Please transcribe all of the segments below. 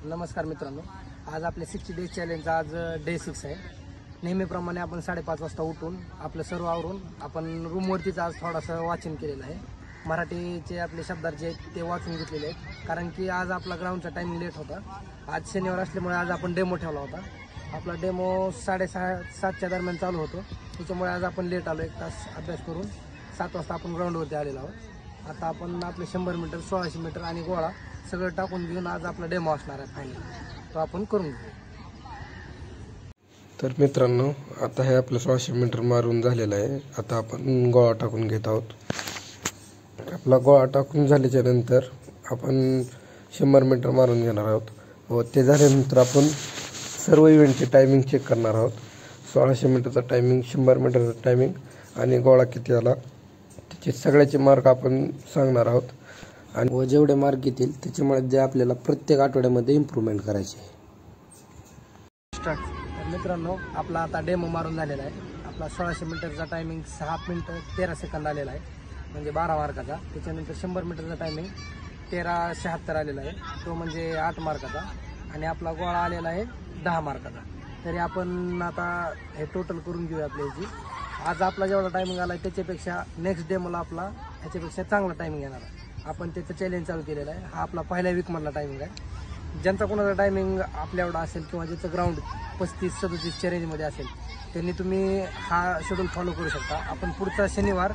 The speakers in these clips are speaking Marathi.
नमस्कार मित्रांनो, आज आपले 60 डेज चॅलेंज आज डे 6 आहे। नेहमीप्रमाणे आपण 5:30 वाजता उठून आपलं सर्व आवरून आपण रूमवरतीच आज थोडंसं वाचन केलेलं आहे। मराठीचे आपले शब्दार्थ जे ते वाचून घेतलेले आहेत, कारण की आज आपला ग्राउंडचा टाइम लेट होता। आज शनिवार असल्यामुळे आज आपण डेमो ठेवला होता। आपला डेमो 6:30-7च्या दरम्यान चालू होतो, त्याच्यामुळे आज आपण लेट आलो। 1 तास अभ्यास करून 7 वाजता आपण ग्राउंडवरती आलेलो आहोत। आता आपण आपले 100 मीटर, 1600 मीटर आणि गोळा सगळं टाकून घेऊन आज आपला डेमो असणार आहे फायनल, तो आपण करून घेऊ। तर मित्रांनो, आता हे आपलं 1600 मीटर मारून झालेलं आहे। आता आपण गोळा टाकून घेत आहोत। आपला गोळा टाकून झाल्याच्या नंतर आपण 100 मीटर मारून घेणार आहोत व ते झाल्यानंतर आपण सर्व इव्हेंटचे टायमिंग चेक करणार आहोत। 1600 मीटरचा टायमिंग, 100 मीटरचा टायमिंग आणि गोळा किती आला त्याचे सगळ्याचे मार्क आपण सांगणार आहोत। आणि व जेवढे मार्क येतील त्याच्यामुळे आपल्याला प्रत्येक आठवड्यामध्ये इम्प्रूव्हमेंट करायची आहे। तर मित्रांनो, आपला आता डेमो मारून झालेला आहे। आपला 1600 मीटरचा टायमिंग 6 मिनिटं 13 सेकंद आलेला आहे, म्हणजे 12 मार्काचा। त्याच्यानंतर 100 मीटरचा टायमिंग 13:76 आलेला आहे, तो म्हणजे 8 मार्काचा। आणि आपला गोळा आलेला आहे 10 मार्काचा। तरी आपण आता हे टोटल करून घेऊया आपल्याची। आज आपला जेवढा टायमिंग आला आहे त्याच्यापेक्षा नेक्स्ट डेमोला आपला ह्याच्यापेक्षा चांगला टायमिंग येणार आहे। आपण त्याचं चॅलेंज चालू केलेलं आहे। हा आपला पहिल्या वीकमधला टायमिंग आहे। ज्यांचा कोणाचा टायमिंग आपल्या एवढा असेल किंवा ज्याचं ग्राउंड 35-37च्या रेंजमध्ये असेल, त्यांनी तुम्ही हा शेड्यूल फॉलो करू शकता। आपण पुढचा शनिवार,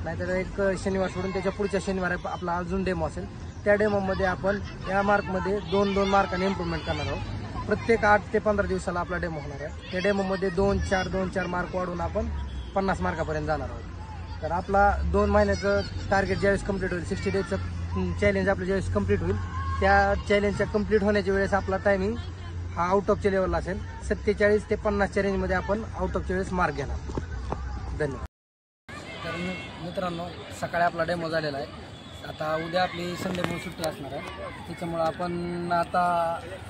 नाहीतर एक शनिवार सोडून त्याच्या पुढच्या शनिवार आपला अजून डेमो असेल, त्या डेमोमध्ये आपण या मार्कमध्ये 2-2 मार्काने इम्प्रूव्हमेंट करणार आहोत। प्रत्येक 8 ते 15 दिवसाला आपला डेमो होणार आहे। त्या डेमोमध्ये 2-4 मार्क वाढून आपण 50 मार्कापर्यंत जाणार आहोत। तर आपला 2 महिन्याचं टार्गेट ज्यावेळेस कंप्लीट होईल, 60 डेजचं चॅलेंज आपलं ज्यावेळेस कंप्लीट होईल, त्या चॅलेंजच्या कंप्लीट होण्याच्या वेळेस आपला टायमिंग हा आउट ऑफच्या लेवलला असेल। 47 ते 50च्या रेंजमध्ये आपण आउट ऑफच्या वेळेस मार्क घेणार। धन्यवाद। तर मित्रांनो, सकाळी आपला डेमो झालेला आहे। आता उद्या आपली संडे म्हणून सुट्टी असणार आहे, त्याच्यामुळं आपण आता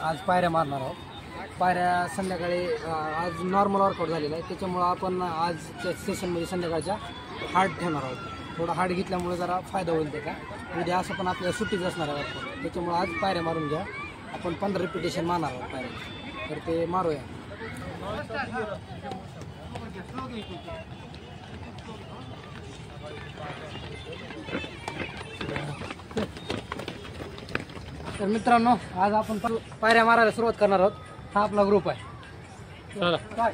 आज पायऱ्या मारणार आहोत। पायऱ्या संध्याकाळी आज नॉर्मल वर्कआउट झालेला आहे, त्याच्यामुळं आपण आजच्या सेशनमध्ये संध्याकाळच्या हार्ड ठेवणार आहोत। थोडा हार्ड घेतल्यामुळे जरा फायदा होईल त्याचा। उद्या असं पण आपल्याला सुट्टीच असणार आहे वर्कआउट, त्याच्यामुळे आज पायऱ्या मारून घ्या। आपण 15 रिपिटेशन मारणार आहोत पायऱ्या, तर ते मारूया। तर मित्रांनो, आज आपण पायऱ्या मारायला सुरुवात करणार आहोत। हा आपला ग्रुप आहे। चला, बाय।